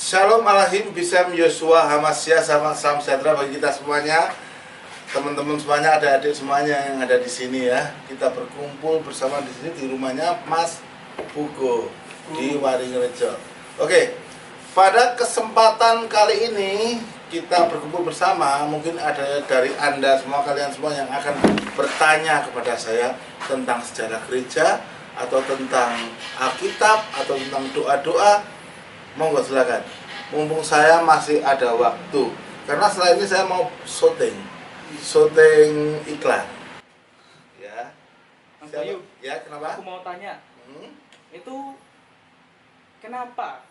Shalom Alahim, Bisam, Yosua, Hamasya, sama salam sejahtera bagi kita semuanya. Teman-teman semuanya, adik-adik semuanya yang ada di sini ya. Kita berkumpul bersama di sini di rumahnya Mas Bugo di Waringrejo. Oke, pada kesempatan kali ini kita berkumpul bersama. Mungkin ada dari Anda semua, kalian semua yang akan bertanya kepada saya tentang sejarah gereja atau tentang Alkitab atau tentang doa-doa. Monggo silakan. Mumpung saya masih ada waktu, karena setelah ini saya mau syuting iklan. Ya. Mas Bayu, Ya, kenapa? aku mau tanya, itu kenapa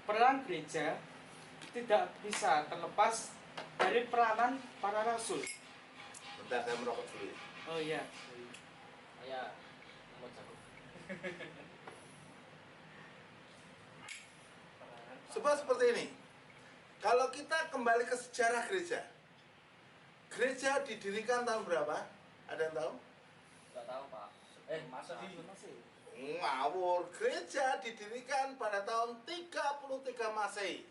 peran gereja tidak bisa terlepas dari peranan para rasul? Bentar, saya merokok dulu. Oh iya. Ya, mau jago. Sebab seperti ini. Kalau kita kembali ke sejarah gereja, gereja didirikan tahun berapa? Ada yang tahu? Enggak tahu, Pak. Masa masih. Ngawur. Gereja didirikan pada tahun 33 Masehi.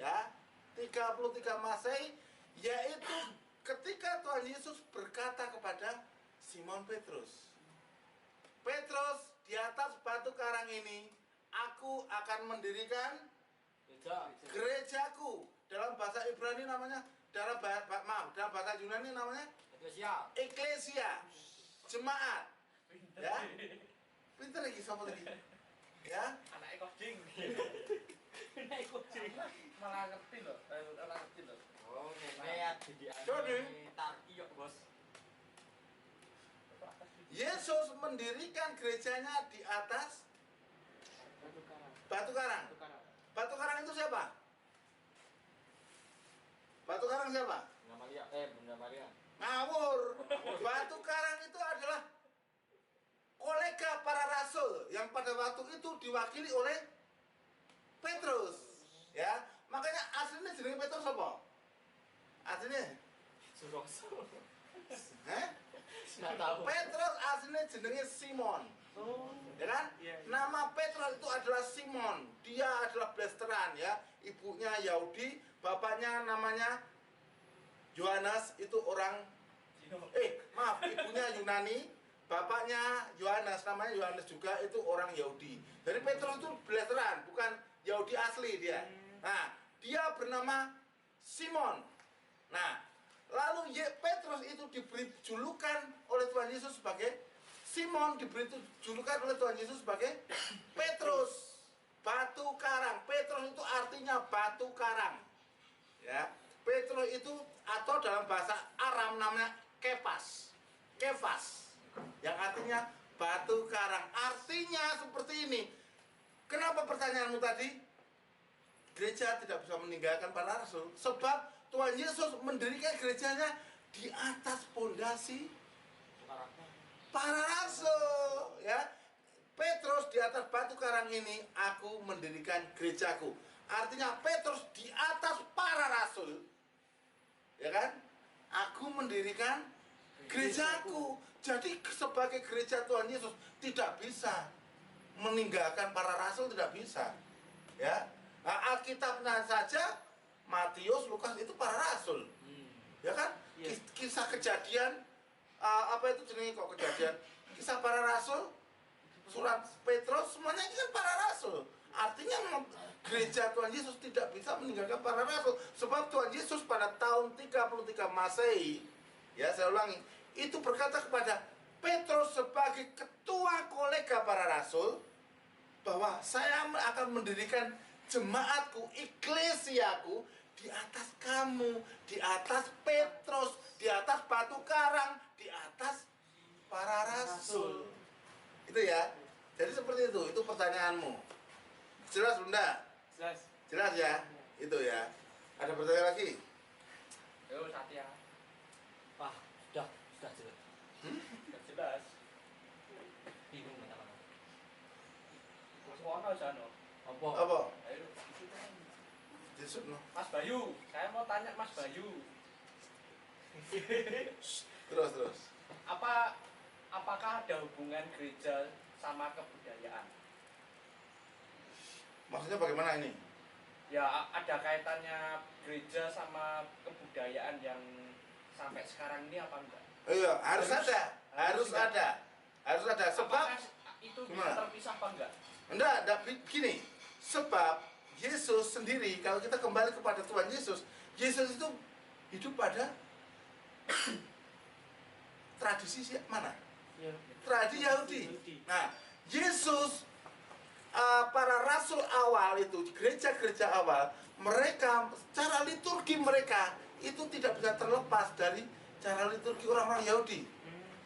Ya, 33 Masehi, yaitu ketika Tuhan Yesus berkata kepada Simon Petrus, Petrus, di atas batu karang ini aku akan mendirikan gerejaku. Dalam bahasa Ibrani namanya, dalam bahasa Yunani namanya Eklesia, jemaat. Ya, pinter lagi sama tadi. Ya, Anak coding. Anak coding. Malah ngerti loh. Oh, kayak Jadi, tarki yuk, Bos. Yesus mendirikan gerejanya di atas batu karang. Batu karang itu siapa? Batu karang siapa? Bunda Maria. Ngawur. Batu karang itu adalah kolega para rasul yang pada waktu itu diwakili oleh Petrus. Ya, makanya aslinya jenenge Petrus apa? Aslinya? Suroso. Nggak tahu. Petrus aslinya jenenge Simon. Oh, Ya kan? iya. Nama Petrus itu adalah Simon. Dia adalah blasteran ya. Ibunya Yahudi, bapaknya namanya Yohanes, itu orang ibunya Yunani, bapaknya Yohanes, namanya Yohanes juga, itu orang Yahudi. Jadi Petrus itu blasteran, bukan Yahudi asli dia. Nah, dia bernama Simon. Nah, lalu Petrus itu diberi julukan oleh Tuhan Yesus sebagai Simon, diberi julukan oleh Tuhan Yesus sebagai Petrus, batu karang. Petrus itu artinya batu karang. Ya, Petrus itu, atau dalam bahasa Aram namanya Kefas, yang artinya batu karang. Artinya seperti ini. Kenapa pertanyaanmu tadi? Gereja tidak bisa meninggalkan para rasul, sebab Tuhan Yesus mendirikan gerejanya di atas pondasi para rasul, ya. Petrus, di atas batu karang ini aku mendirikan gerejaku. Artinya Petrus di atas para rasul, ya kan? Aku mendirikan gerejaku. Jadi sebagai gereja Tuhan Yesus tidak bisa meninggalkan para rasul, tidak bisa. Ya. Nah, Alkitabnya saja Matius, Lukas itu para rasul. Ya kan? Kisah kejadian, apa itu jenis kok kejadian? Kisah para rasul, surat Petrus, semuanya ini kan para rasul. Artinya gereja Tuhan Yesus tidak bisa meninggalkan para rasul. Sebab Tuhan Yesus pada tahun 33 Masehi, ya saya ulangi, itu berkata kepada Petrus sebagai ketua kolega para rasul, bahwa saya akan mendirikan jemaatku, eklesiaku, di atas kamu, di atas Petrus, di atas batu karang, di atas para rasul. Itu ya. Jadi seperti itu pertanyaanmu. Jelas Bunda? Jelas. Jelas ya? Itu ya. Ada pertanyaan lagi? Yo, Satya. Wah, sudah jelas. Sudah jelas. Bingung teman-teman. Ono jano. Apa? Ayo. Yesus no. Mas Bayu, saya mau tanya Mas Bayu. Terus. Apakah ada hubungan gereja sama kebudayaan? Maksudnya bagaimana ini? Ya ada kaitannya gereja sama kebudayaan yang sampai sekarang ini apa enggak? Iya, harus ada. Sebab Apakah itu bisa gimana? terpisah apa enggak? enggak gini. Sebab Yesus sendiri, kalau kita kembali kepada Tuhan Yesus, Yesus itu hidup pada tradisi mana? Ya. Tradisi Yahudi. Nah, Yesus, para rasul awal itu, gereja-gereja awal, mereka, cara liturgi mereka itu tidak bisa terlepas dari cara liturgi orang-orang Yahudi.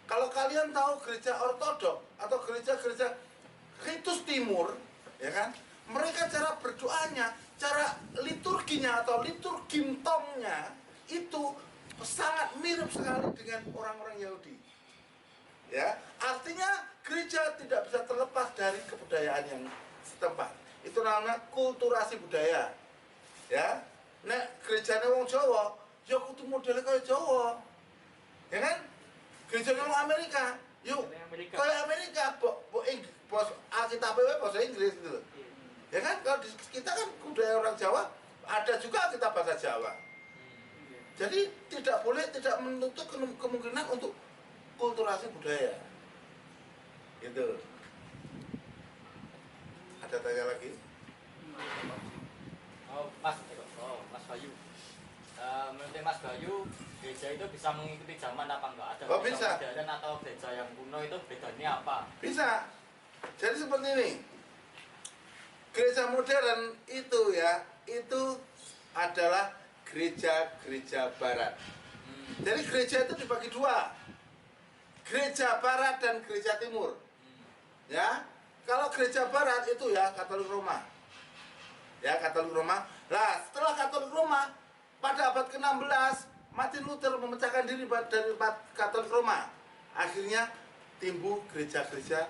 Kalau kalian tahu gereja ortodok atau gereja-gereja ritus timur, ya kan? Mereka cara berdoanya, cara liturginya atau liturgimtomnya itu sangat mirip sekali dengan orang-orang Yahudi. Ya, artinya gereja tidak bisa terlepas dari kebudayaan yang setempat. Itu namanya kulturasi budaya. Ya, nek gerejane wong Jawa, ya kudu modele kaya Jawa. Ya kan? Gereja wong Amerika, yuk kayak Amerika, bos Alkitab bahasa Inggris gitu. Ya kan? Kalau di kita kan budaya orang Jawa, ada juga kita bahasa Jawa. Jadi tidak menutup kemungkinan untuk kulturasi budaya. Gitu. Ada tanya lagi? Mas Bayu. Menurut Mas Bayu, gereja itu bisa mengikuti zaman apa enggak? Ada Bisa. modern atau gereja yang kuno itu bedanya apa? Bisa. Jadi seperti ini. Gereja modern itu ya, itu adalah gereja-gereja barat. Jadi gereja itu dibagi dua. Gereja barat dan gereja timur. Ya. Kalau gereja barat itu ya Katolik Roma. Ya, Katolik Roma. Nah, setelah Katolik Roma pada abad ke-16 Martin Luther memecahkan diri dari Katolik Roma. Akhirnya timbul gereja-gereja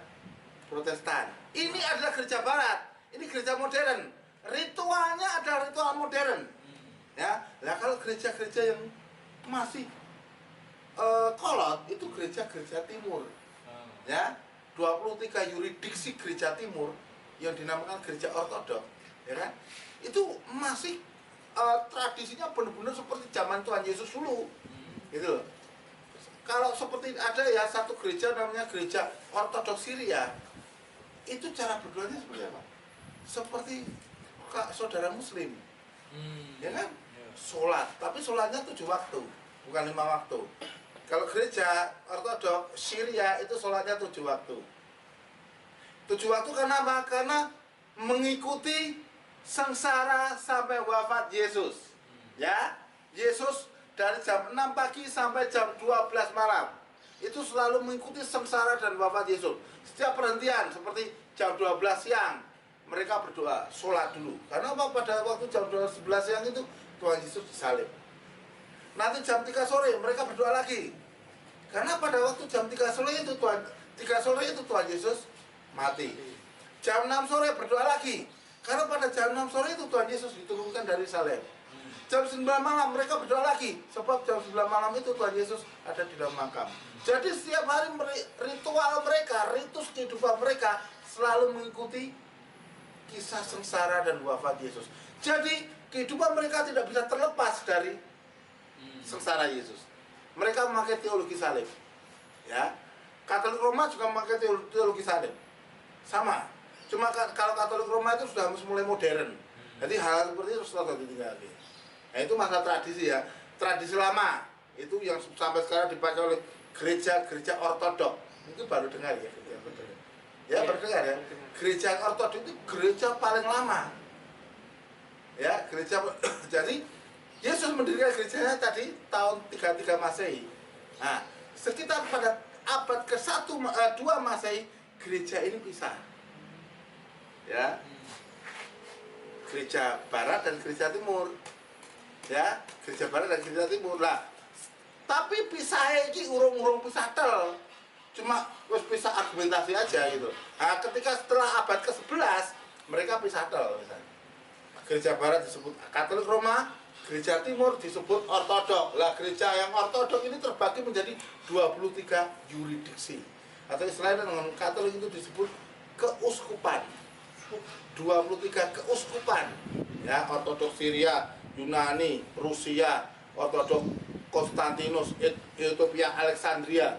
Protestan. Ini adalah gereja barat. Ini gereja modern. Ritualnya adalah ritual modern. Ya, nah kalau gereja-gereja yang masih kolot itu gereja-gereja timur. Ya, 23 yuridiksi gereja timur yang dinamakan gereja ortodok, ya kan? Itu masih tradisinya benar-benar seperti zaman Tuhan Yesus dulu. Gitu loh. Kalau seperti ada ya satu gereja namanya gereja ortodok Syria. Itu cara berdoanya seperti apa? Seperti saudara muslim. Ya kan? Sholat, tapi sholatnya 7 waktu, bukan 5 waktu. Kalau gereja ortodok Syria itu sholatnya 7 waktu. 7 waktu kenapa? Karena mengikuti sengsara sampai wafat Yesus. Ya, Yesus dari jam 6 pagi sampai jam 12 malam. Itu selalu mengikuti sengsara dan wafat Yesus. Setiap perhentian seperti jam 12 siang mereka berdoa, sholat dulu. Karena apa? Pada waktu jam 11 siang itu Tuhan Yesus disalib. Nanti jam 3 sore mereka berdoa lagi. Karena pada waktu jam 3 sore itu Tuhan Yesus mati. Jam 6 sore berdoa lagi. Karena pada jam 6 sore itu Tuhan Yesus diturunkan dari salib. Jam 9 malam mereka berdoa lagi. Sebab jam 9 malam itu Tuhan Yesus ada di dalam makam. Jadi setiap hari ritual mereka, ritus kehidupan mereka selalu mengikuti kisah sengsara dan wafat Yesus. Jadi kehidupan mereka tidak bisa terlepas dari sengsara Yesus. Mereka memakai teologi salib. Ya. Katolik Roma juga memakai teologi salib. Sama. Cuma kalau Katolik Roma itu sudah mulai modern. Jadi hal seperti itu sudah ditinggalkan. Nah, itu masalah tradisi ya. Tradisi lama itu yang sampai sekarang dipakai oleh gereja-gereja ortodok. Itu baru dengar ya. Ya, baru dengar ya. Gereja ortodok itu gereja paling lama. Ya, gereja. Jadi Yesus mendirikan gerejanya tadi tahun 33 Masehi. Nah, sekitar pada abad ke-1 2 Masehi gereja ini pisah. Ya. Gereja barat dan gereja timur. Ya, gereja barat dan gereja timur. Lah, tapi pisahnya ini urung-urung pisah tel. Cuma wis pisah argumentasi aja gitu. Nah, ketika setelah abad ke-11 mereka pisah tel misalnya. Gereja barat disebut Katolik Roma, gereja timur disebut ortodok. Lah, gereja yang ortodok ini terbagi menjadi 23 yuridiksi. Atau istilahnya dengan Katolik itu disebut keuskupan. 23 keuskupan, ya, Ortodoks Syria, Yunani, Rusia, Ortodoks Konstantinus, Ethiopia, Alexandria,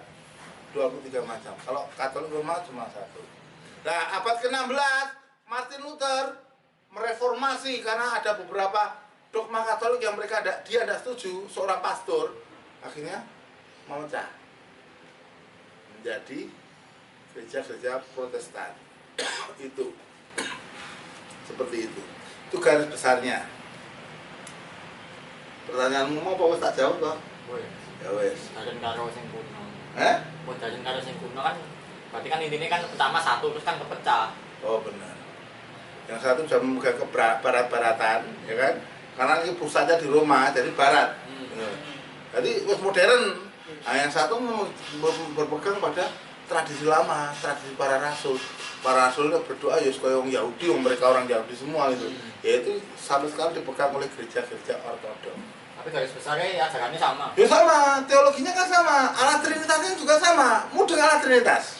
23 macam. Kalau Katolik Roma cuma satu. Nah, abad ke-16 Martin Luther mereformasi karena ada beberapa dogma Katolik yang dia tidak setuju, seorang pastor akhirnya memecah menjadi gereja-gereja Protestan. Itu seperti itu garis besarnya. Pertanyaanmu mau apa wis tak jawab toh? Woi, Ya wes. dajen karo sing kuno. Oh, Dajen karo sing kuno kan berarti kan intinya kan pertama satu terus kan kepecah. oh benar. Yang satu sudah memegang ke barat-baratan, ya kan? Karena ini pusatnya di Roma, jadi barat. Jadi wis modern. Nah, yang satu berpegang pada tradisi lama, tradisi para rasul. Para rasulnya berdoa ya supaya orang Yahudi, mereka orang Yahudi semua gitu. Yaitu sampai sekarang dipegang oleh gereja-gereja Ortodoks. Tapi garis besarnya ajarannya sama. Ya sama, teologinya kan sama, alat trinitasnya juga sama. Mudeng alat trinitas.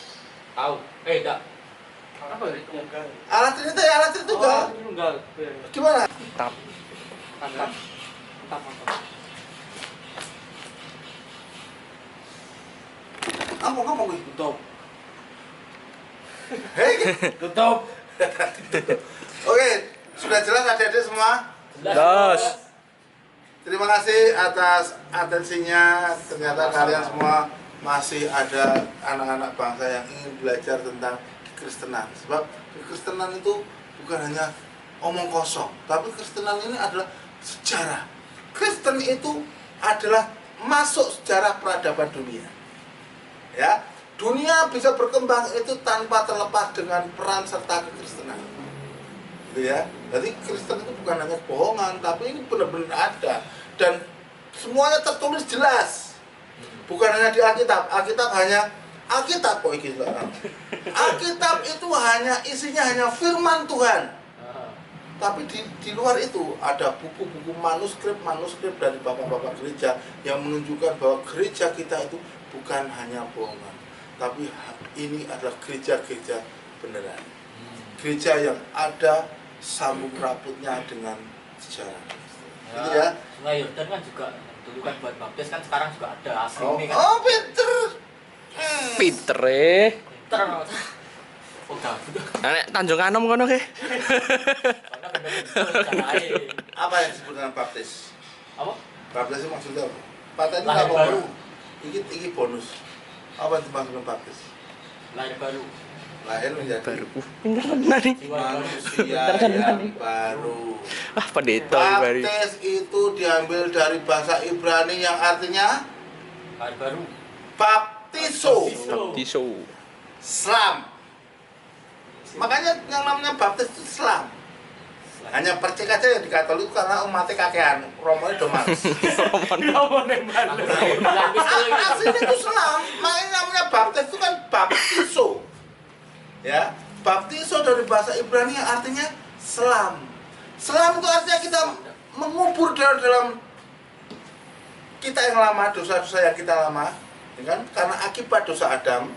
Tahu? Enggak. Apa ya? Tunggal. Alat trinitas ya alat trinitas juga. Tunggal. Gimana? Tap. Tap. Tap. Apa ngomong gue? Tutup. Hei. Tutup. Oke, sudah jelas adik-adik semua? Jelas. Terima kasih atas atensinya. Ternyata kalian semua masih ada anak-anak bangsa yang ingin belajar tentang kekristenan. Sebab kekristenan itu bukan hanya omong kosong, tapi kekristenan ini adalah sejarah. Kristen itu adalah masuk sejarah peradaban dunia. Ya, dunia bisa berkembang itu tanpa terlepas dengan peran serta kekristenan. Gitu ya. Jadi Kristen itu bukan hanya bohongan, tapi ini benar-benar ada dan semuanya tertulis jelas. Bukan hanya di Alkitab. Alkitab hanya Alkitab kok iki sekarang. Alkitab itu isinya hanya firman Tuhan. Tapi di luar itu ada buku-buku manuskrip dari bapak-bapak gereja yang menunjukkan bahwa gereja kita itu bukan hanya bohongan, tapi ini adalah gereja-gereja beneran. Gereja yang ada sambung raputnya dengan sejarah. Gitu ya. Sungai Yordan kan juga dulu kan buat baptis kan sekarang juga ada asli ini kan. Oh, pinter. Pinter Pinter banget. Oh, gabut. Nek Tanjung Anom kono ke. Karena bener-bener caranya. Apa yang disebut dengan baptis? Apa? Baptis itu maksudnya apa? Paten Lahir apa? baru. Iki bonus. Apa yang dimaksud dengan baptis? Lahir baru. Lahir menjadi Baru. Pinter tenan nih. Jiwa baru. manusia yang baru. Ah, pendeta baru. Baptis itu diambil dari bahasa Ibrani yang artinya Lahir baru. baptiso, Tisu. Islam. Makanya yang namanya baptis itu Islam. Hanya percik aja yang di Katolik karena umatnya kakean, romonya do males. Aslinya itu Islam, makanya namanya baptis itu kan baptiso. Ya, baptiso dari bahasa Ibrani yang artinya selam. Selam itu artinya kita mengubur dalam kita yang lama, dosa-dosa yang kita lama, ya kan? Karena akibat dosa Adam,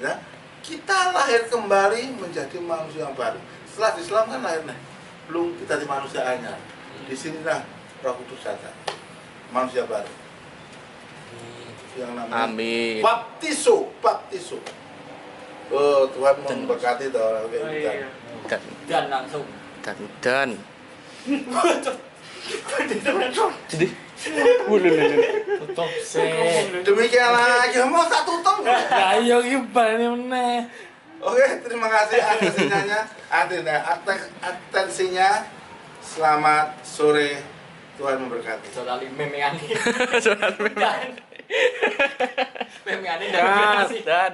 ya, kita lahir kembali menjadi manusia yang baru. Setelah di Islam kan lahir belum kita di manusiaannya. Di sinilah Roh Kudus datang, manusia baru. Yang namanya Amin. baptiso. Oh, Tuhan memberkati toh kayak gitu. Iya. Dan langsung. Dan. Jadi. Tutup sih. Demikianlah aja mau tak tutup. Ayo iki bali meneh. Oke, terima kasih atensinya. Selamat sore. Tuhan memberkati. Solali memeani. Soal Memeani dan Dan.